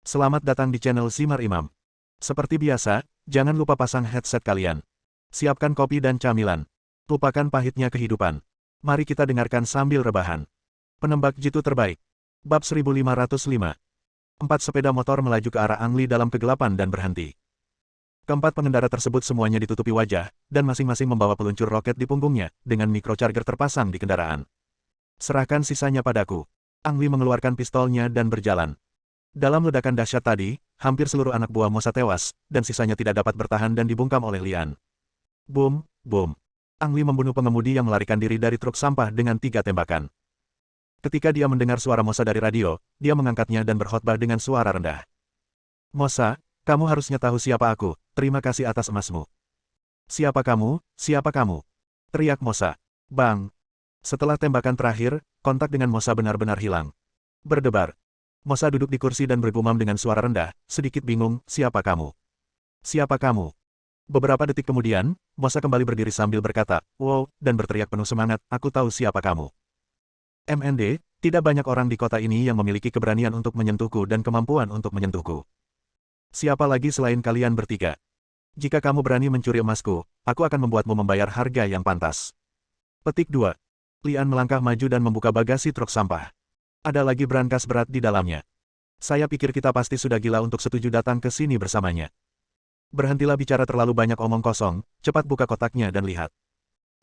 Selamat datang di channel Simar Imam. Seperti biasa, jangan lupa pasang headset kalian. Siapkan kopi dan camilan. Lupakan pahitnya kehidupan. Mari kita dengarkan sambil rebahan. Penembak jitu terbaik. Bab 1505. 4 sepeda motor melaju ke arah Angli dalam kegelapan dan berhenti. Keempat pengendara tersebut semuanya ditutupi wajah, dan masing-masing membawa peluncur roket di punggungnya, dengan microcharger terpasang di kendaraan. Serahkan sisanya padaku. Angli mengeluarkan pistolnya dan berjalan. Dalam ledakan dahsyat tadi, hampir seluruh anak buah Mosa tewas, dan sisanya tidak dapat bertahan dan dibungkam oleh Lian. Boom, boom. Angli membunuh pengemudi yang melarikan diri dari truk sampah dengan 3 tembakan. Ketika dia mendengar suara Mosa dari radio, dia mengangkatnya dan berkhotbah dengan suara rendah. Mosa, kamu harusnya tahu siapa aku, terima kasih atas emasmu. Siapa kamu, siapa kamu? Teriak Mosa. Bang. Setelah tembakan terakhir, kontak dengan Mosa benar-benar hilang. Berdebar. Mosa duduk di kursi dan bergumam dengan suara rendah, sedikit bingung, siapa kamu? Siapa kamu? Beberapa detik kemudian, Mosa kembali berdiri sambil berkata, wow, dan berteriak penuh semangat, aku tahu siapa kamu. MND, tidak banyak orang di kota ini yang memiliki keberanian untuk menyentuhku dan kemampuan untuk menyentuhku. Siapa lagi selain kalian bertiga? Jika kamu berani mencuri emasku, aku akan membuatmu membayar harga yang pantas. Petik 2. Lian melangkah maju dan membuka bagasi truk sampah. Ada lagi brankas berat di dalamnya. Saya pikir kita pasti sudah gila untuk setuju datang ke sini bersamanya. Berhentilah bicara terlalu banyak omong kosong, cepat buka kotaknya dan lihat.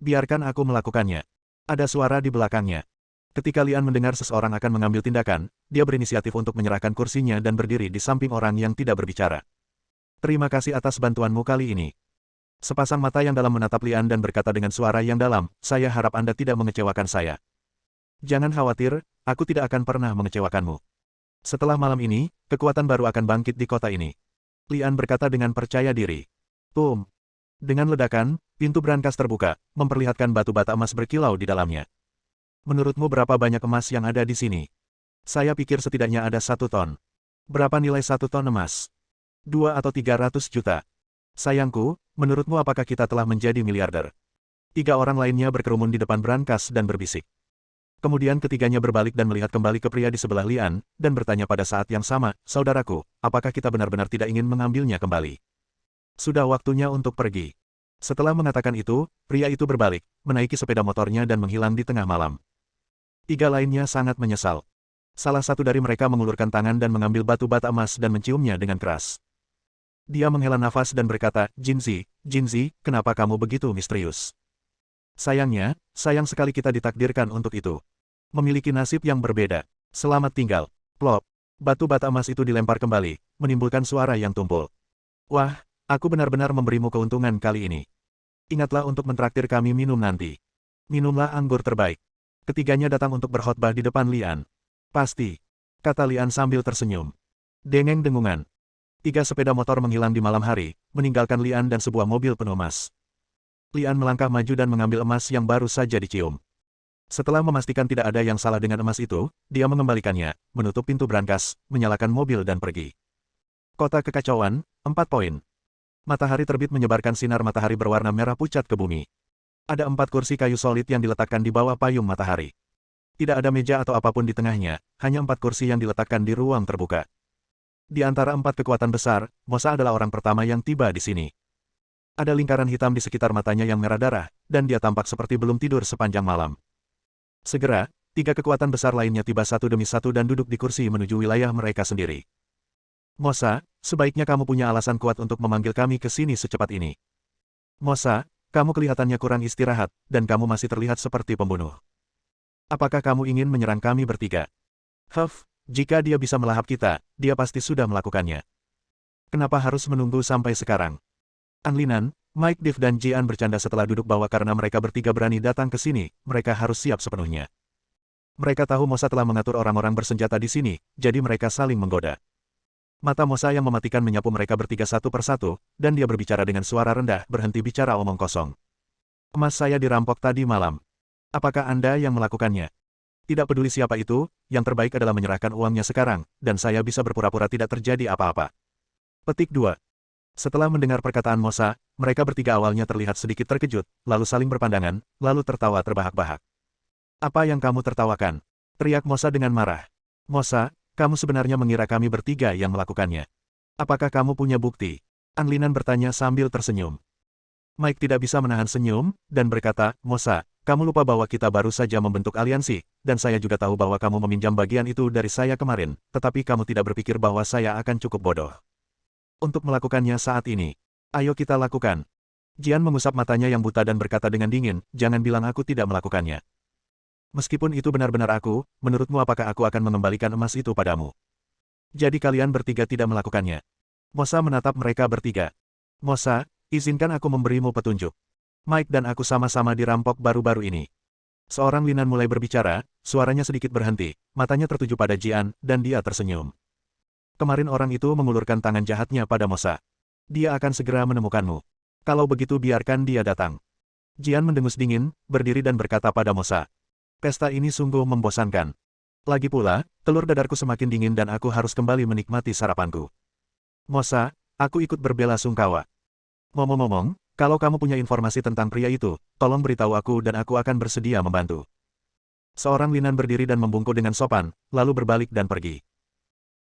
Biarkan aku melakukannya. Ada suara di belakangnya. Ketika Lian mendengar seseorang akan mengambil tindakan, dia berinisiatif untuk menyerahkan kursinya dan berdiri di samping orang yang tidak berbicara. Terima kasih atas bantuanmu kali ini. Sepasang mata yang dalam menatap Lian dan berkata dengan suara yang dalam, saya harap Anda tidak mengecewakan saya. Jangan khawatir, aku tidak akan pernah mengecewakanmu. Setelah malam ini, kekuatan baru akan bangkit di kota ini. Lian berkata dengan percaya diri. Boom. Dengan ledakan, pintu brankas terbuka, memperlihatkan batu bata emas berkilau di dalamnya. Menurutmu berapa banyak emas yang ada di sini? Saya pikir setidaknya ada 1 ton. Berapa nilai 1 ton emas? 2 atau 300 juta. Sayangku, menurutmu apakah kita telah menjadi miliarder? 3 orang lainnya berkerumun di depan brankas dan berbisik. Kemudian ketiganya berbalik dan melihat kembali ke pria di sebelah Lian, dan bertanya pada saat yang sama, saudaraku, apakah kita benar-benar tidak ingin mengambilnya kembali? Sudah waktunya untuk pergi. Setelah mengatakan itu, pria itu berbalik, menaiki sepeda motornya dan menghilang di tengah malam. 3 lainnya sangat menyesal. Salah satu dari mereka mengulurkan tangan dan mengambil batu bata emas dan menciumnya dengan keras. Dia menghela nafas dan berkata, Jinzi, kenapa kamu begitu misterius? Sayangnya, sayang sekali kita ditakdirkan untuk itu. Memiliki nasib yang berbeda. Selamat tinggal. Plop. Batu bata emas itu dilempar kembali, menimbulkan suara yang tumpul. Wah, aku benar-benar memberimu keuntungan kali ini. Ingatlah untuk mentraktir kami minum nanti. Minumlah anggur terbaik. Ketiganya datang untuk berkhotbah di depan Lian. Pasti. Kata Lian sambil tersenyum. Dengeng dengungan. 3 sepeda motor menghilang di malam hari, meninggalkan Lian dan sebuah mobil penuh emas. Lian melangkah maju dan mengambil emas yang baru saja dicium. Setelah memastikan tidak ada yang salah dengan emas itu, dia mengembalikannya, menutup pintu brankas, menyalakan mobil dan pergi. Kota kekacauan, 4 poin. Matahari terbit menyebarkan sinar matahari berwarna merah pucat ke bumi. Ada 4 kursi kayu solid yang diletakkan di bawah payung matahari. Tidak ada meja atau apapun di tengahnya, hanya 4 kursi yang diletakkan di ruang terbuka. Di antara 4 kekuatan besar, Mosa adalah orang pertama yang tiba di sini. Ada lingkaran hitam di sekitar matanya yang merah darah, dan dia tampak seperti belum tidur sepanjang malam. Segera, 3 kekuatan besar lainnya tiba satu demi satu dan duduk di kursi menuju wilayah mereka sendiri. Mosa, sebaiknya kamu punya alasan kuat untuk memanggil kami ke sini secepat ini. Mosa, kamu kelihatannya kurang istirahat, dan kamu masih terlihat seperti pembunuh. Apakah kamu ingin menyerang kami bertiga? Jika dia bisa melahap kita, dia pasti sudah melakukannya. Kenapa harus menunggu sampai sekarang? Anlinan, Mike, Div dan Jian bercanda setelah duduk bahwa karena mereka bertiga berani datang ke sini, mereka harus siap sepenuhnya. Mereka tahu Mosa telah mengatur orang-orang bersenjata di sini, jadi mereka saling menggoda. Mata Mosa yang mematikan menyapu mereka bertiga satu persatu, dan dia berbicara dengan suara rendah, berhenti bicara omong kosong. Emas saya dirampok tadi malam. Apakah Anda yang melakukannya? Tidak peduli siapa itu, yang terbaik adalah menyerahkan uangnya sekarang, dan saya bisa berpura-pura tidak terjadi apa-apa. Petik 2. Setelah mendengar perkataan Mosa, mereka bertiga awalnya terlihat sedikit terkejut, lalu saling berpandangan, lalu tertawa terbahak-bahak. Apa yang kamu tertawakan? Teriak Mosa dengan marah. Mosa, kamu sebenarnya mengira kami bertiga yang melakukannya. Apakah kamu punya bukti? An Linan bertanya sambil tersenyum. Mike tidak bisa menahan senyum, dan berkata, Mosa, kamu lupa bahwa kita baru saja membentuk aliansi, dan saya juga tahu bahwa kamu meminjam bagian itu dari saya kemarin, tetapi kamu tidak berpikir bahwa saya akan cukup bodoh untuk melakukannya saat ini. Ayo kita lakukan. Jian mengusap matanya yang buta dan berkata dengan dingin, jangan bilang aku tidak melakukannya. Meskipun itu benar-benar aku, menurutmu apakah aku akan mengembalikan emas itu padamu? Jadi kalian bertiga tidak melakukannya. Mosa menatap mereka bertiga. Mosa, izinkan aku memberimu petunjuk. Mike dan aku sama-sama dirampok baru-baru ini. Seorang Linan mulai berbicara, suaranya sedikit berhenti, matanya tertuju pada Jian, dan dia tersenyum. Kemarin orang itu mengulurkan tangan jahatnya pada Mosa. Dia akan segera menemukanmu. Kalau begitu biarkan dia datang. Jian mendengus dingin, berdiri dan berkata pada Mosa. Pesta ini sungguh membosankan. Lagi pula, telur dadarku semakin dingin dan aku harus kembali menikmati sarapanku. Mosa, aku ikut berbela sungkawa. Ngomong-ngomong, kalau kamu punya informasi tentang pria itu, tolong beritahu aku dan aku akan bersedia membantu. Seorang Linan berdiri dan membungkuk dengan sopan, lalu berbalik dan pergi.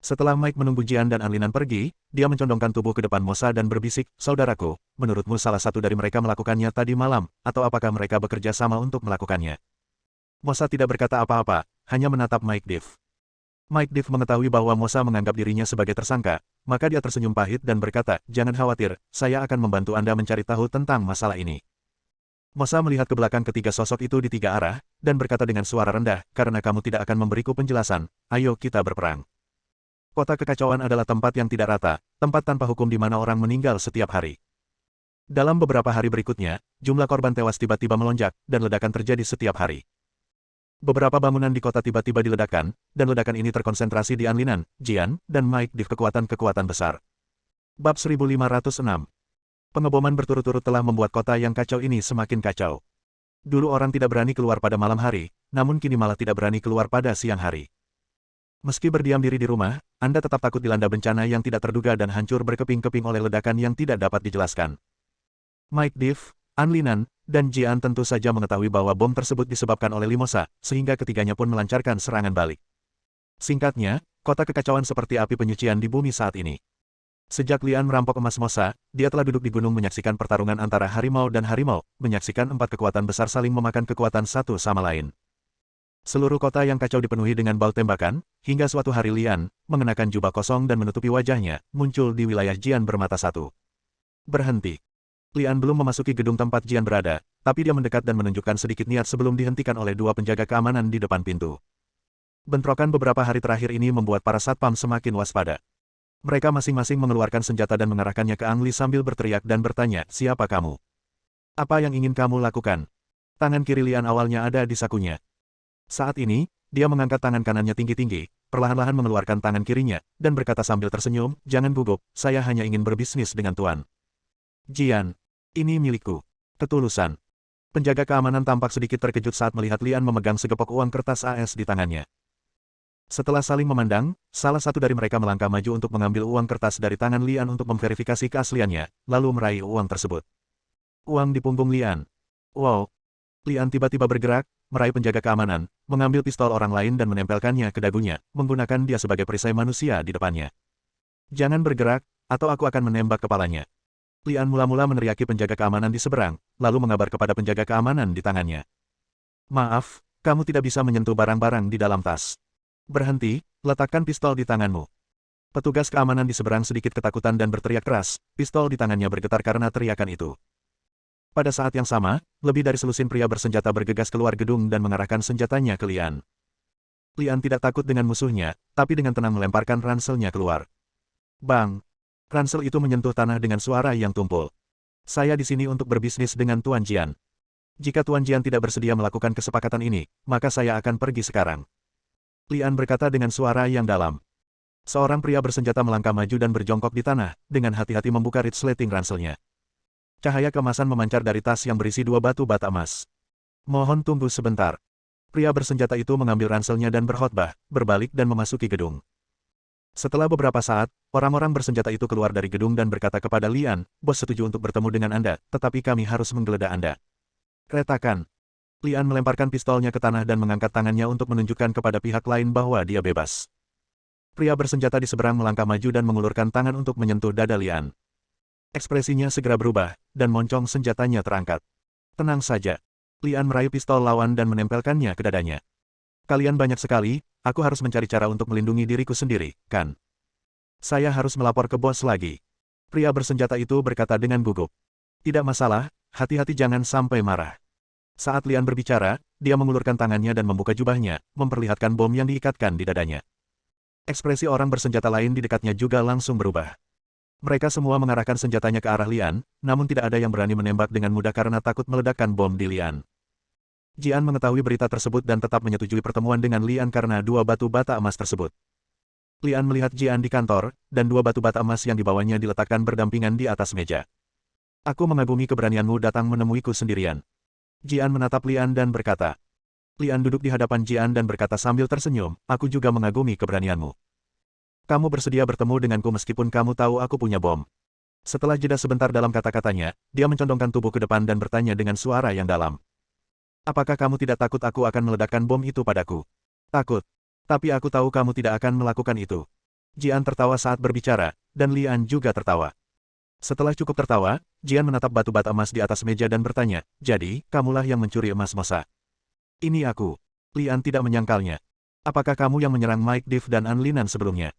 Setelah Mike menunggu Jian dan An Linan pergi, dia mencondongkan tubuh ke depan Mosa dan berbisik, saudaraku, menurutmu salah satu dari mereka melakukannya tadi malam, atau apakah mereka bekerja sama untuk melakukannya? Mosa tidak berkata apa-apa, hanya menatap Mike Div. Mike Div mengetahui bahwa Mosa menganggap dirinya sebagai tersangka, maka dia tersenyum pahit dan berkata, jangan khawatir, saya akan membantu Anda mencari tahu tentang masalah ini. Mosa melihat ke belakang ketiga sosok itu di tiga arah, dan berkata dengan suara rendah, karena kamu tidak akan memberiku penjelasan, ayo kita berperang. Kota kekacauan adalah tempat yang tidak rata, tempat tanpa hukum di mana orang meninggal setiap hari. Dalam beberapa hari berikutnya, jumlah korban tewas tiba-tiba melonjak, dan ledakan terjadi setiap hari. Beberapa bangunan di kota tiba-tiba diledakkan, dan ledakan ini terkonsentrasi di An Linan, Jian, dan Mike di kekuatan-kekuatan besar. Bab 1506. Pengeboman berturut-turut telah membuat kota yang kacau ini semakin kacau. Dulu orang tidak berani keluar pada malam hari, namun kini malah tidak berani keluar pada siang hari. Meski berdiam diri di rumah, Anda tetap takut dilanda bencana yang tidak terduga dan hancur berkeping-keping oleh ledakan yang tidak dapat dijelaskan. Mike Div, An Linan, dan Jian tentu saja mengetahui bahwa bom tersebut disebabkan oleh Limosa, sehingga ketiganya pun melancarkan serangan balik. Singkatnya, kota kekacauan seperti api penyucian di bumi saat ini. Sejak Lian merampok emas Mosa, dia telah duduk di gunung menyaksikan pertarungan antara harimau dan harimau, menyaksikan empat kekuatan besar saling memakan kekuatan satu sama lain. Seluruh kota yang kacau dipenuhi dengan bau tembakan, hingga suatu hari Lian, mengenakan jubah kosong dan menutupi wajahnya, muncul di wilayah Jian bermata satu. Berhenti. Lian belum memasuki gedung tempat Jian berada, tapi dia mendekat dan menunjukkan sedikit niat sebelum dihentikan oleh dua penjaga keamanan di depan pintu. Bentrokan beberapa hari terakhir ini membuat para satpam semakin waspada. Mereka masing-masing mengeluarkan senjata dan mengarahkannya ke Ang Li sambil berteriak dan bertanya, siapa kamu? Apa yang ingin kamu lakukan? Tangan kiri Lian awalnya ada di sakunya. Saat ini, dia mengangkat tangan kanannya tinggi-tinggi, perlahan-lahan mengeluarkan tangan kirinya, dan berkata sambil tersenyum, jangan gugup, saya hanya ingin berbisnis dengan Tuan. Jian, ini milikku. Ketulusan. Penjaga keamanan tampak sedikit terkejut saat melihat Lian memegang segepok uang kertas AS di tangannya. Setelah saling memandang, salah satu dari mereka melangkah maju untuk mengambil uang kertas dari tangan Lian untuk memverifikasi keasliannya, lalu meraih uang tersebut. Uang di punggung Lian. Wow. Lian tiba-tiba bergerak, meraih penjaga keamanan, mengambil pistol orang lain dan menempelkannya ke dagunya, menggunakan dia sebagai perisai manusia di depannya. Jangan bergerak, atau aku akan menembak kepalanya. Lian mula-mula meneriaki penjaga keamanan di seberang, lalu mengabar kepada penjaga keamanan di tangannya. Maaf, kamu tidak bisa menyentuh barang-barang di dalam tas. Berhenti, letakkan pistol di tanganmu. Petugas keamanan di seberang sedikit ketakutan dan berteriak keras, pistol di tangannya bergetar karena teriakan itu. Pada saat yang sama, lebih dari selusin pria bersenjata bergegas keluar gedung dan mengarahkan senjatanya ke Lian. Lian tidak takut dengan musuhnya, tapi dengan tenang melemparkan ranselnya keluar. Bang! Ransel itu menyentuh tanah dengan suara yang tumpul. Saya di sini untuk berbisnis dengan Tuan Jian. Jika Tuan Jian tidak bersedia melakukan kesepakatan ini, maka saya akan pergi sekarang. Lian berkata dengan suara yang dalam. Seorang pria bersenjata melangkah maju dan berjongkok di tanah, dengan hati-hati membuka resleting ranselnya. Cahaya kemasan memancar dari tas yang berisi dua batu bata emas. Mohon tunggu sebentar. Pria bersenjata itu mengambil ranselnya dan berkhotbah, berbalik dan memasuki gedung. Setelah beberapa saat, orang-orang bersenjata itu keluar dari gedung dan berkata kepada Lian, bos setuju untuk bertemu dengan Anda, tetapi kami harus menggeledah Anda. Retakan. Lian melemparkan pistolnya ke tanah dan mengangkat tangannya untuk menunjukkan kepada pihak lain bahwa dia bebas. Pria bersenjata di seberang melangkah maju dan mengulurkan tangan untuk menyentuh dada Lian. Ekspresinya segera berubah, dan moncong senjatanya terangkat. Tenang saja. Lian meraih pistol lawan dan menempelkannya ke dadanya. Kalian banyak sekali, aku harus mencari cara untuk melindungi diriku sendiri, kan? Saya harus melapor ke bos lagi. Pria bersenjata itu berkata dengan gugup. Tidak masalah, hati-hati jangan sampai marah. Saat Lian berbicara, dia mengulurkan tangannya dan membuka jubahnya, memperlihatkan bom yang diikatkan di dadanya. Ekspresi orang bersenjata lain di dekatnya juga langsung berubah. Mereka semua mengarahkan senjatanya ke arah Lian, namun tidak ada yang berani menembak dengan mudah karena takut meledakkan bom di Lian. Jian mengetahui berita tersebut dan tetap menyetujui pertemuan dengan Lian karena dua batu bata emas tersebut. Lian melihat Jian di kantor, dan dua batu bata emas yang dibawanya diletakkan berdampingan di atas meja. Aku mengagumi keberanianmu datang menemuiku sendirian. Jian menatap Lian dan berkata. Lian duduk di hadapan Jian dan berkata sambil tersenyum, aku juga mengagumi keberanianmu. Kamu bersedia bertemu denganku meskipun kamu tahu aku punya bom. Setelah jeda sebentar dalam kata-katanya, dia mencondongkan tubuh ke depan dan bertanya dengan suara yang dalam. Apakah kamu tidak takut aku akan meledakkan bom itu padaku? Takut. Tapi aku tahu kamu tidak akan melakukan itu. Jian tertawa saat berbicara, dan Lian juga tertawa. Setelah cukup tertawa, Jian menatap batu bata emas di atas meja dan bertanya, jadi, kamulah yang mencuri emas Mosa? Ini aku. Lian tidak menyangkalnya. Apakah kamu yang menyerang Mike Div dan An Linan sebelumnya?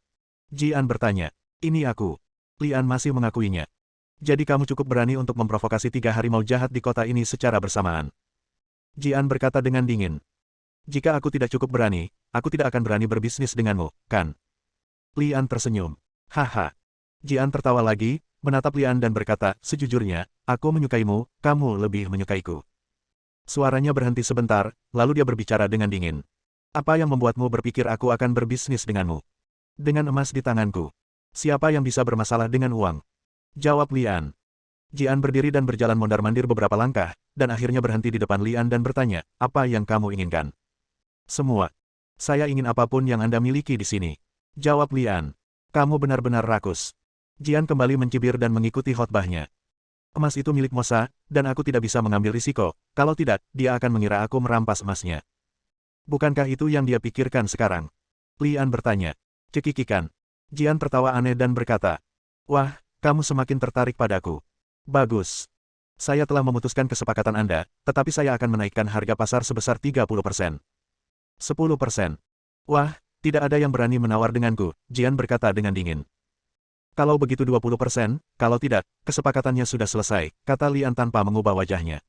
Jian bertanya. Ini aku. Lian masih mengakuinya. Jadi kamu cukup berani untuk memprovokasi 3 harimau jahat di kota ini secara bersamaan. Jian berkata dengan dingin. Jika aku tidak cukup berani, aku tidak akan berani berbisnis denganmu, kan? Lian tersenyum. Haha. Jian tertawa lagi, menatap Lian dan berkata, sejujurnya, aku menyukaimu, kamu lebih menyukaiku. Suaranya berhenti sebentar, lalu dia berbicara dengan dingin. Apa yang membuatmu berpikir aku akan berbisnis denganmu? Dengan emas di tanganku. Siapa yang bisa bermasalah dengan uang? Jawab Lian. Jian berdiri dan berjalan mondar-mandir beberapa langkah, dan akhirnya berhenti di depan Lian dan bertanya, apa yang kamu inginkan? Semua. Saya ingin apapun yang Anda miliki di sini. Jawab Lian. Kamu benar-benar rakus. Jian kembali mencibir dan mengikuti khotbahnya. Emas itu milik Mosa, dan aku tidak bisa mengambil risiko, kalau tidak, dia akan mengira aku merampas emasnya. Bukankah itu yang dia pikirkan sekarang? Lian bertanya. Cekikikan. Jian tertawa aneh dan berkata, wah, kamu semakin tertarik padaku. Bagus. Saya telah memutuskan kesepakatan Anda, tetapi saya akan menaikkan harga pasar sebesar 30%. 10%. Wah, tidak ada yang berani menawar denganku, Jian berkata dengan dingin. Kalau begitu 20%, kalau tidak, kesepakatannya sudah selesai, kata Lian tanpa mengubah wajahnya.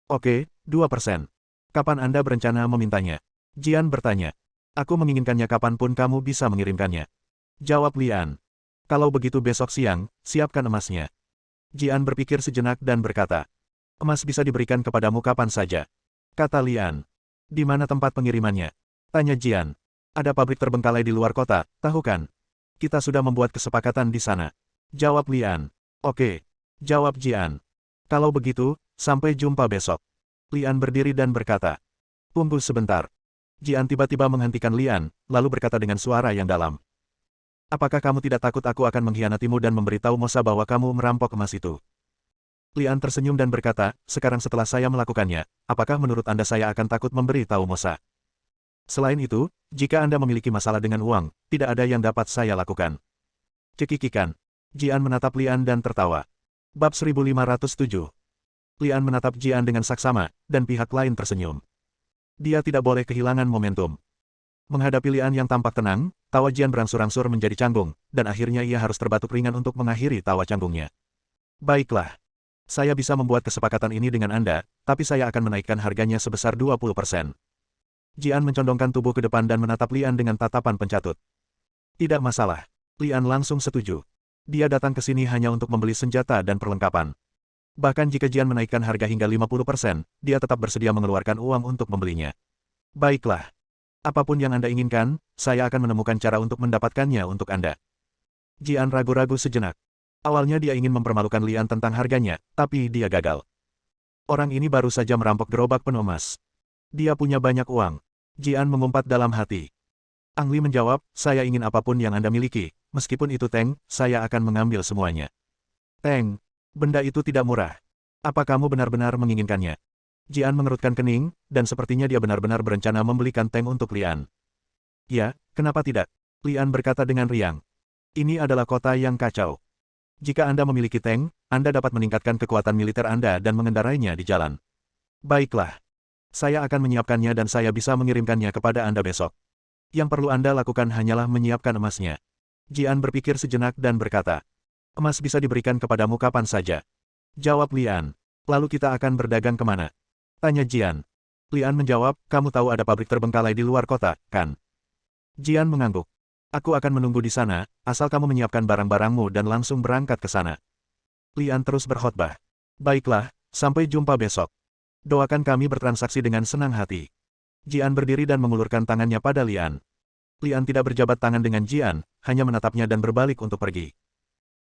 Oke, 2%. Kapan Anda berencana memintanya? Jian bertanya. Aku menginginkannya kapanpun kamu bisa mengirimkannya. Jawab Lian. Kalau begitu besok siang, siapkan emasnya. Jian berpikir sejenak dan berkata. Emas bisa diberikan kepadamu kapan saja. Kata Lian. Di mana tempat pengirimannya? Tanya Jian. Ada pabrik terbengkalai di luar kota, tahu kan? Kita sudah membuat kesepakatan di sana. Jawab Lian. Oke. Jawab Jian. Kalau begitu, sampai jumpa besok. Lian berdiri dan berkata. Tunggu sebentar. Jian tiba-tiba menghentikan Lian, lalu berkata dengan suara yang dalam. Apakah kamu tidak takut aku akan mengkhianatimu dan memberitahu Mosa bahwa kamu merampok emas itu? Lian tersenyum dan berkata, sekarang setelah saya melakukannya, apakah menurut Anda saya akan takut memberitahu Mosa? Selain itu, jika Anda memiliki masalah dengan uang, tidak ada yang dapat saya lakukan. Cekikikan. Jian menatap Lian dan tertawa. Bab 1507. Lian menatap Jian dengan saksama, dan pihak lain tersenyum. Dia tidak boleh kehilangan momentum. Menghadapi Lian yang tampak tenang, tawa Jian berangsur-angsur menjadi canggung, dan akhirnya ia harus terbatuk ringan untuk mengakhiri tawa canggungnya. Baiklah. Saya bisa membuat kesepakatan ini dengan Anda, tapi saya akan menaikkan harganya sebesar 20%. Jian mencondongkan tubuh ke depan dan menatap Lian dengan tatapan pencatut. Tidak masalah. Lian langsung setuju. Dia datang ke sini hanya untuk membeli senjata dan perlengkapan. Bahkan jika Jian menaikkan harga hingga 50%, dia tetap bersedia mengeluarkan uang untuk membelinya. Baiklah. Apapun yang Anda inginkan, saya akan menemukan cara untuk mendapatkannya untuk Anda. Jian ragu-ragu sejenak. Awalnya dia ingin mempermalukan Lian tentang harganya, tapi dia gagal. Orang ini baru saja merampok gerobak penuh emas. Dia punya banyak uang. Jian mengumpat dalam hati. Ang Li menjawab, saya ingin apapun yang Anda miliki, meskipun itu Teng, saya akan mengambil semuanya. Teng, benda itu tidak murah. Apa kamu benar-benar menginginkannya? Jian mengerutkan kening, dan sepertinya dia benar-benar berencana membelikan Teng untuk Lian. Ya, kenapa tidak? Lian berkata dengan riang. Ini adalah kota yang kacau. Jika Anda memiliki tank, Anda dapat meningkatkan kekuatan militer Anda dan mengendarainya di jalan. Baiklah. Saya akan menyiapkannya dan saya bisa mengirimkannya kepada Anda besok. Yang perlu Anda lakukan hanyalah menyiapkan emasnya. Jian berpikir sejenak dan berkata, emas bisa diberikan kepadamu kapan saja. Jawab Lian. Lalu kita akan berdagang kemana? Tanya Jian. Lian menjawab, kamu tahu ada pabrik terbengkalai di luar kota, kan? Jian mengangguk. Aku akan menunggu di sana, asal kamu menyiapkan barang-barangmu dan langsung berangkat ke sana. Lian terus berkhotbah. Baiklah, sampai jumpa besok. Doakan kami bertransaksi dengan senang hati. Jian berdiri dan mengulurkan tangannya pada Lian. Lian tidak berjabat tangan dengan Jian, hanya menatapnya dan berbalik untuk pergi.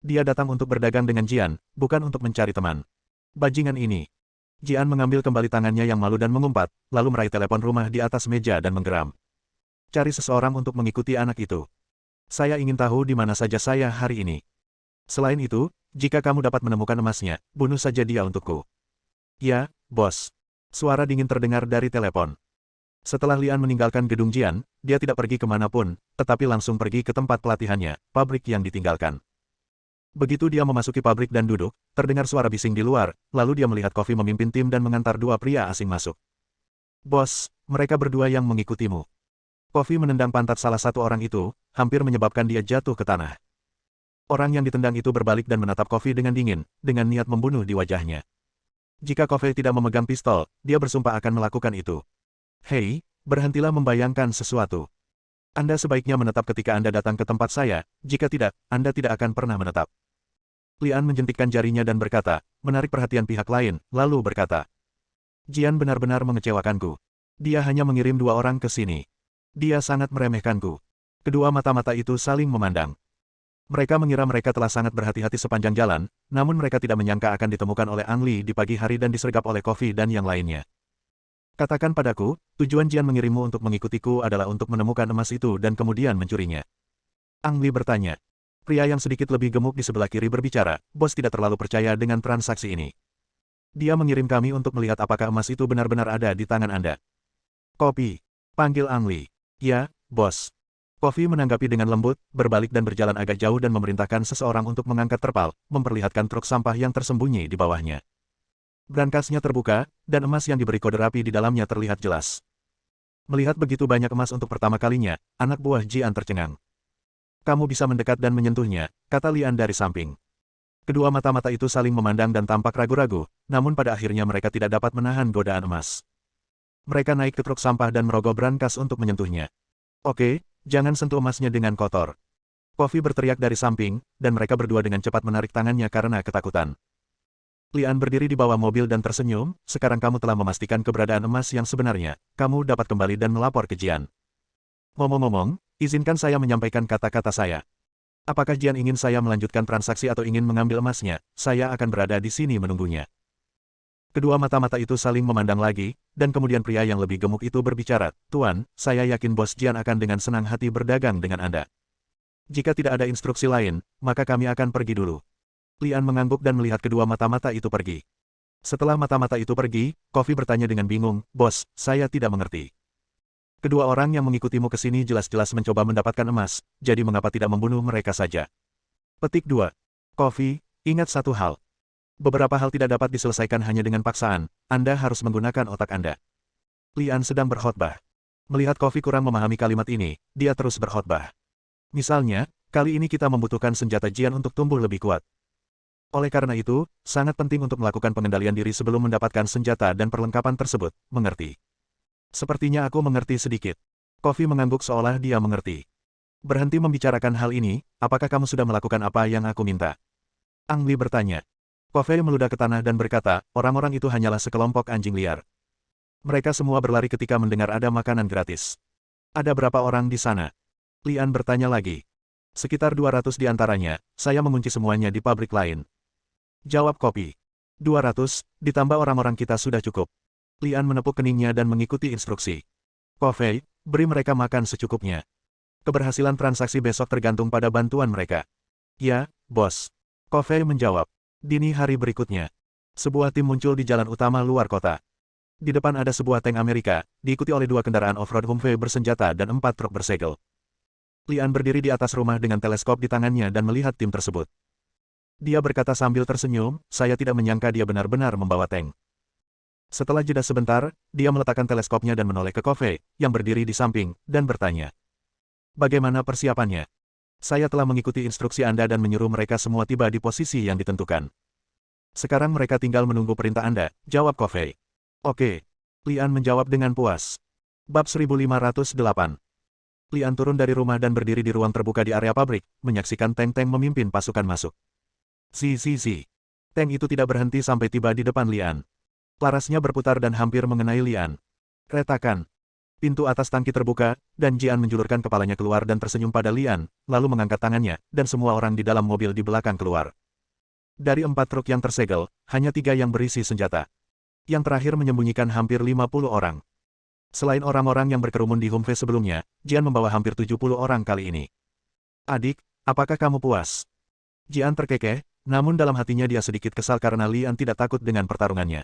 Dia datang untuk berdagang dengan Jian, bukan untuk mencari teman. Bajingan ini. Jian mengambil kembali tangannya yang malu dan mengumpat, lalu meraih telepon rumah di atas meja dan menggeram. Cari seseorang untuk mengikuti anak itu. Saya ingin tahu di mana saja saya hari ini. Selain itu, jika kamu dapat menemukan emasnya, bunuh saja dia untukku. Ya, bos. Suara dingin terdengar dari telepon. Setelah Lian meninggalkan gedung Jian, dia tidak pergi kemanapun, tetapi langsung pergi ke tempat pelatihannya, pabrik yang ditinggalkan. Begitu dia memasuki pabrik dan duduk, terdengar suara bising di luar, lalu dia melihat Kofi memimpin tim dan mengantar dua pria asing masuk. Bos, mereka berdua yang mengikutimu. Kofi menendang pantat salah satu orang itu, hampir menyebabkan dia jatuh ke tanah. Orang yang ditendang itu berbalik dan menatap Kofi dengan dingin, dengan niat membunuh di wajahnya. Jika Kofi tidak memegang pistol, dia bersumpah akan melakukan itu. Hei, berhentilah membayangkan sesuatu. Anda sebaiknya menetap ketika Anda datang ke tempat saya, jika tidak, Anda tidak akan pernah menetap. Lian menjentikkan jarinya dan berkata, menarik perhatian pihak lain, lalu berkata, Jian benar-benar mengecewakanku. Dia hanya mengirim dua orang ke sini. Dia sangat meremehkanku. Kedua mata-mata itu saling memandang. Mereka mengira mereka telah sangat berhati-hati sepanjang jalan, namun mereka tidak menyangka akan ditemukan oleh Ang Li di pagi hari dan disergap oleh Kofi dan yang lainnya. Katakan padaku, tujuan Jian mengirimmu untuk mengikutiku adalah untuk menemukan emas itu dan kemudian mencurinya. Ang Li bertanya. Pria yang sedikit lebih gemuk di sebelah kiri berbicara, bos tidak terlalu percaya dengan transaksi ini. Dia mengirim kami untuk melihat apakah emas itu benar-benar ada di tangan Anda. Kopi. Panggil Ang Li. Ya, bos. Kofi menanggapi dengan lembut, berbalik dan berjalan agak jauh dan memerintahkan seseorang untuk mengangkat terpal, memperlihatkan truk sampah yang tersembunyi di bawahnya. Brankasnya terbuka, dan emas yang diberi kode rapi di dalamnya terlihat jelas. Melihat begitu banyak emas untuk pertama kalinya, anak buah Jian tercengang. Kamu bisa mendekat dan menyentuhnya, kata Lian dari samping. Kedua mata-mata itu saling memandang dan tampak ragu-ragu, namun pada akhirnya mereka tidak dapat menahan godaan emas. Mereka naik ke truk sampah dan merogoh brankas untuk menyentuhnya. Oke, jangan sentuh emasnya dengan kotor. Kofi berteriak dari samping, dan mereka berdua dengan cepat menarik tangannya karena ketakutan. Lian berdiri di bawah mobil dan tersenyum, sekarang kamu telah memastikan keberadaan emas yang sebenarnya, kamu dapat kembali dan melapor ke Jian. Ngomong-ngomong, izinkan saya menyampaikan kata-kata saya. Apakah Jian ingin saya melanjutkan transaksi atau ingin mengambil emasnya, saya akan berada di sini menunggunya. Kedua mata-mata itu saling memandang lagi, dan kemudian pria yang lebih gemuk itu berbicara, Tuan, saya yakin bos Jian akan dengan senang hati berdagang dengan Anda. Jika tidak ada instruksi lain, maka kami akan pergi dulu. Lian mengangguk dan melihat kedua mata-mata itu pergi. Setelah mata-mata itu pergi, Kofi bertanya dengan bingung, bos, saya tidak mengerti. Kedua orang yang mengikutimu ke sini jelas-jelas mencoba mendapatkan emas, jadi mengapa tidak membunuh mereka saja? Petik 2. Kofi, ingat satu hal. Beberapa hal tidak dapat diselesaikan hanya dengan paksaan, Anda harus menggunakan otak Anda. Lian sedang berkhotbah. Melihat Kofi kurang memahami kalimat ini, dia terus berkhotbah. Misalnya, kali ini kita membutuhkan senjata Jian untuk tumbuh lebih kuat. Oleh karena itu, sangat penting untuk melakukan pengendalian diri sebelum mendapatkan senjata dan perlengkapan tersebut, mengerti? Sepertinya aku mengerti sedikit. Kofi mengangguk seolah dia mengerti. Berhenti membicarakan hal ini, apakah kamu sudah melakukan apa yang aku minta? Ang Li bertanya. Kofi meludah ke tanah dan berkata, orang-orang itu hanyalah sekelompok anjing liar. Mereka semua berlari ketika mendengar ada makanan gratis. Ada berapa orang di sana? Lian bertanya lagi. Sekitar 200 di antaranya, saya mengunci semuanya di pabrik lain. Jawab Kopi. 200, ditambah orang-orang kita sudah cukup. Lian menepuk keningnya dan mengikuti instruksi. Kofi, beri mereka makan secukupnya. Keberhasilan transaksi besok tergantung pada bantuan mereka. Ya, bos. Kofi menjawab. Dini hari berikutnya, sebuah tim muncul di jalan utama luar kota. Di depan ada sebuah tank Amerika, diikuti oleh 2 kendaraan off-road Humvee bersenjata dan 4 truk bersegel. Lian berdiri di atas rumah dengan teleskop di tangannya dan melihat tim tersebut. Dia berkata sambil tersenyum, saya tidak menyangka dia benar-benar membawa tank. Setelah jeda sebentar, dia meletakkan teleskopnya dan menoleh ke Kofei, yang berdiri di samping, dan bertanya. Bagaimana persiapannya? Saya telah mengikuti instruksi Anda dan menyuruh mereka semua tiba di posisi yang ditentukan. Sekarang mereka tinggal menunggu perintah Anda, jawab Kofei. Oke. Lian menjawab dengan puas. Bab 1508. Lian turun dari rumah dan berdiri di ruang terbuka di area pabrik, menyaksikan tank-tank memimpin pasukan masuk. Zi. Tank itu tidak berhenti sampai tiba di depan Lian. Larasnya berputar dan hampir mengenai Lian. Retakan. Pintu atas tangki terbuka, dan Jian menjulurkan kepalanya keluar dan tersenyum pada Lian, lalu mengangkat tangannya, dan semua orang di dalam mobil di belakang keluar. Dari 4 truk yang tersegel, hanya 3 yang berisi senjata. Yang terakhir menyembunyikan hampir 50 orang. Selain orang-orang yang berkerumun di Humvee sebelumnya, Jian membawa hampir 70 orang kali ini. Adik, apakah kamu puas? Jian terkekeh, namun dalam hatinya dia sedikit kesal karena Lian tidak takut dengan pertarungannya.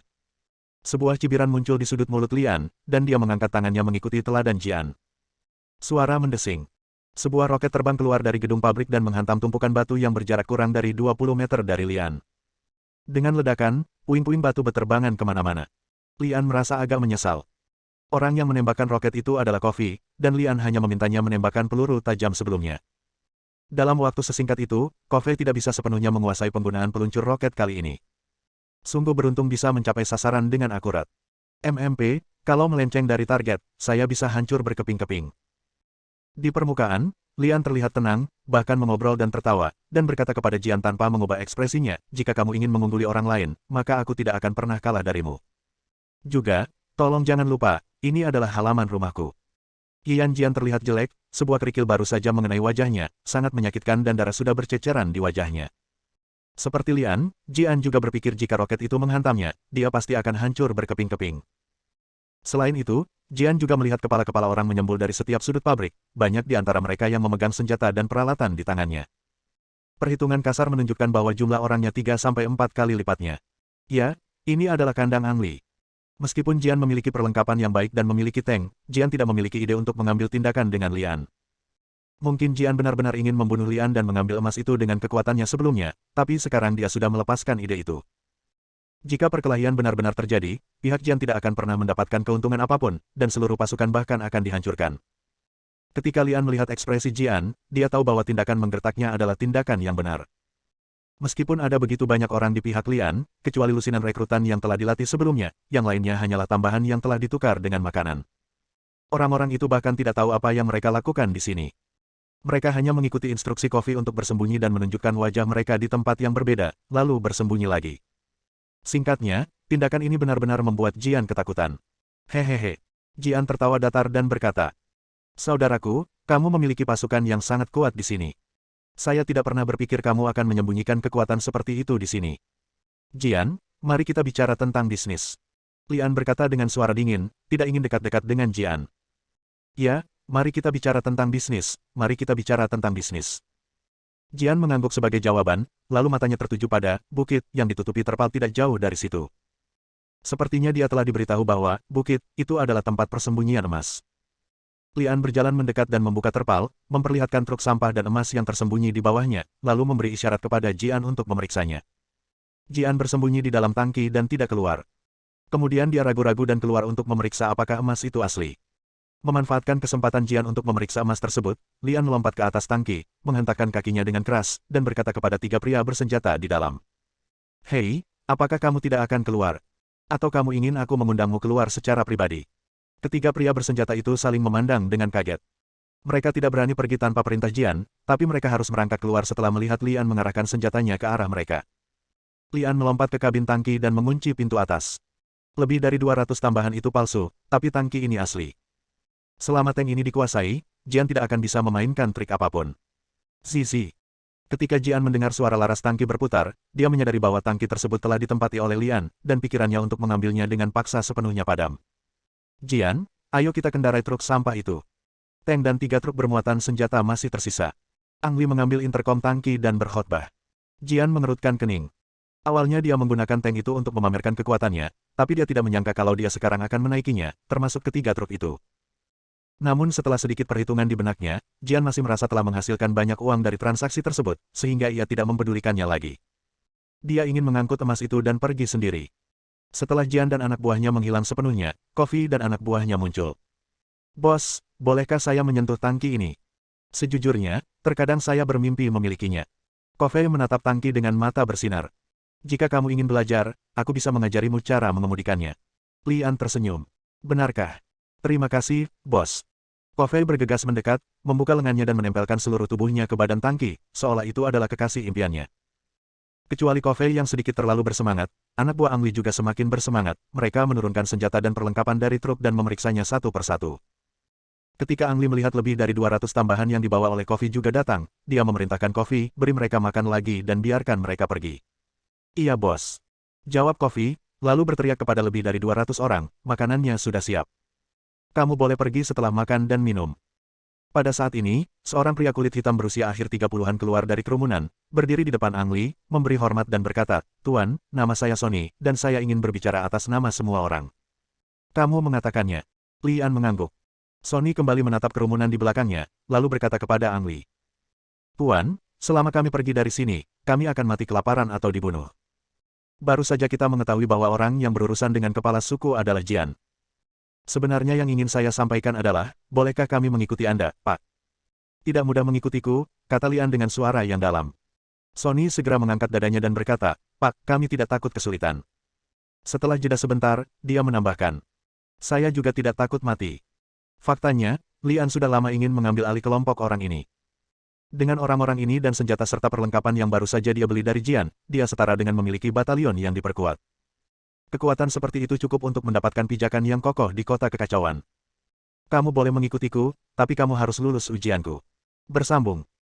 Sebuah cibiran muncul di sudut mulut Lian, dan dia mengangkat tangannya mengikuti teladan Jian. Suara mendesing. Sebuah roket terbang keluar dari gedung pabrik dan menghantam tumpukan batu yang berjarak kurang dari 20 meter dari Lian. Dengan ledakan, puing-puing batu berterbangan kemana-mana. Lian merasa agak menyesal. Orang yang menembakkan roket itu adalah Kofei, dan Lian hanya memintanya menembakkan peluru tajam sebelumnya. Dalam waktu sesingkat itu, Kofei tidak bisa sepenuhnya menguasai penggunaan peluncur roket kali ini. Sungguh beruntung bisa mencapai sasaran dengan akurat. MMP, kalau melenceng dari target, saya bisa hancur berkeping-keping. Di permukaan, Lian terlihat tenang, bahkan mengobrol dan tertawa, dan berkata kepada Jian tanpa mengubah ekspresinya, jika kamu ingin mengungguli orang lain, maka aku tidak akan pernah kalah darimu. Juga, tolong jangan lupa, ini adalah halaman rumahku. Yan Jian terlihat jelek, sebuah kerikil baru saja mengenai wajahnya, sangat menyakitkan dan darah sudah berceceran di wajahnya. Seperti Lian, Jian juga berpikir jika roket itu menghantamnya, dia pasti akan hancur berkeping-keping. Selain itu, Jian juga melihat kepala-kepala orang menyembul dari setiap sudut pabrik, banyak di antara mereka yang memegang senjata dan peralatan di tangannya. Perhitungan kasar menunjukkan bahwa jumlah orangnya 3-4 kali lipatnya. Ya, ini adalah kandang Angli. Meskipun Jian memiliki perlengkapan yang baik dan memiliki tank, Jian tidak memiliki ide untuk mengambil tindakan dengan Lian. Mungkin Jian benar-benar ingin membunuh Lian dan mengambil emas itu dengan kekuatannya sebelumnya, tapi sekarang dia sudah melepaskan ide itu. Jika perkelahian benar-benar terjadi, pihak Jian tidak akan pernah mendapatkan keuntungan apapun, dan seluruh pasukan bahkan akan dihancurkan. Ketika Lian melihat ekspresi Jian, dia tahu bahwa tindakan menggertaknya adalah tindakan yang benar. Meskipun ada begitu banyak orang di pihak Lian, kecuali lusinan rekrutan yang telah dilatih sebelumnya, yang lainnya hanyalah tambahan yang telah ditukar dengan makanan. Orang-orang itu bahkan tidak tahu apa yang mereka lakukan di sini. Mereka hanya mengikuti instruksi Kofei untuk bersembunyi dan menunjukkan wajah mereka di tempat yang berbeda, lalu bersembunyi lagi. Singkatnya, tindakan ini benar-benar membuat Jian ketakutan. Hehehe. Jian tertawa datar dan berkata, saudaraku, kamu memiliki pasukan yang sangat kuat di sini. Saya tidak pernah berpikir kamu akan menyembunyikan kekuatan seperti itu di sini. Jian, mari kita bicara tentang bisnis. Lian berkata dengan suara dingin, tidak ingin dekat-dekat dengan Jian. Ya, mari kita bicara tentang bisnis, mari kita bicara tentang bisnis. Jian mengangguk sebagai jawaban, lalu matanya tertuju pada bukit yang ditutupi terpal tidak jauh dari situ. Sepertinya dia telah diberitahu bahwa bukit itu adalah tempat persembunyian emas. Lian berjalan mendekat dan membuka terpal, memperlihatkan truk sampah dan emas yang tersembunyi di bawahnya, lalu memberi isyarat kepada Jian untuk memeriksanya. Jian bersembunyi di dalam tangki dan tidak keluar. Kemudian dia ragu-ragu dan keluar untuk memeriksa apakah emas itu asli. Memanfaatkan kesempatan Jian untuk memeriksa emas tersebut, Lian melompat ke atas tangki, menghentakkan kakinya dengan keras, dan berkata kepada 3 pria bersenjata di dalam. Hei, apakah kamu tidak akan keluar? Atau kamu ingin aku mengundangmu keluar secara pribadi? Ketiga pria bersenjata itu saling memandang dengan kaget. Mereka tidak berani pergi tanpa perintah Jian, tapi mereka harus merangkak keluar setelah melihat Lian mengarahkan senjatanya ke arah mereka. Lian melompat ke kabin tangki dan mengunci pintu atas. Lebih dari 200 tambahan itu palsu, tapi tangki ini asli. Selama tank ini dikuasai, Jian tidak akan bisa memainkan trik apapun. Zizi. Ketika Jian mendengar suara laras tangki berputar, dia menyadari bahwa tangki tersebut telah ditempati oleh Lian, dan pikirannya untuk mengambilnya dengan paksa sepenuhnya padam. Jian, ayo kita kendarai truk sampah itu. Tank dan 3 truk bermuatan senjata masih tersisa. Angli mengambil interkom tangki dan berkhotbah. Jian mengerutkan kening. Awalnya dia menggunakan tank itu untuk memamerkan kekuatannya, tapi dia tidak menyangka kalau dia sekarang akan menaikinya, termasuk ketiga truk itu. Namun setelah sedikit perhitungan di benaknya, Jian masih merasa telah menghasilkan banyak uang dari transaksi tersebut, sehingga ia tidak mempedulikannya lagi. Dia ingin mengangkut emas itu dan pergi sendiri. Setelah Jian dan anak buahnya menghilang sepenuhnya, Kofi dan anak buahnya muncul. Bos, bolehkah saya menyentuh tangki ini? Sejujurnya, terkadang saya bermimpi memilikinya. Kofi menatap tangki dengan mata bersinar. Jika kamu ingin belajar, aku bisa mengajarimu cara mengemudikannya. Lian tersenyum. Benarkah? Terima kasih, bos. Kofi bergegas mendekat, membuka lengannya dan menempelkan seluruh tubuhnya ke badan tangki, seolah itu adalah kekasih impiannya. Kecuali Kofi yang sedikit terlalu bersemangat, anak buah Ang Li juga semakin bersemangat, mereka menurunkan senjata dan perlengkapan dari truk dan memeriksanya satu persatu. Ketika Ang Li melihat lebih dari 200 tambahan yang dibawa oleh Kofi juga datang, dia memerintahkan Kofi, beri mereka makan lagi dan biarkan mereka pergi. Iya bos. Jawab Kofi, lalu berteriak kepada lebih dari 200 orang, makanannya sudah siap. Kamu boleh pergi setelah makan dan minum. Pada saat ini, seorang pria kulit hitam berusia akhir 30-an keluar dari kerumunan, berdiri di depan Ang Li, memberi hormat dan berkata, Tuan, nama saya Sony, dan saya ingin berbicara atas nama semua orang. Kamu mengatakannya. Lian mengangguk. Sony kembali menatap kerumunan di belakangnya, lalu berkata kepada Ang Li. Tuan, selama kami pergi dari sini, kami akan mati kelaparan atau dibunuh. Baru saja kita mengetahui bahwa orang yang berurusan dengan kepala suku adalah Jian. Sebenarnya yang ingin saya sampaikan adalah, bolehkah kami mengikuti Anda, Pak? Tidak mudah mengikutiku, kata Lian dengan suara yang dalam. Sony segera mengangkat dadanya dan berkata, Pak, kami tidak takut kesulitan. Setelah jeda sebentar, dia menambahkan. Saya juga tidak takut mati. Faktanya, Lian sudah lama ingin mengambil alih kelompok orang ini. Dengan orang-orang ini dan senjata serta perlengkapan yang baru saja dia beli dari Jian, dia setara dengan memiliki batalion yang diperkuat. Kekuatan seperti itu cukup untuk mendapatkan pijakan yang kokoh di kota kekacauan. Kamu boleh mengikutiku, tapi kamu harus lulus ujianku. Bersambung.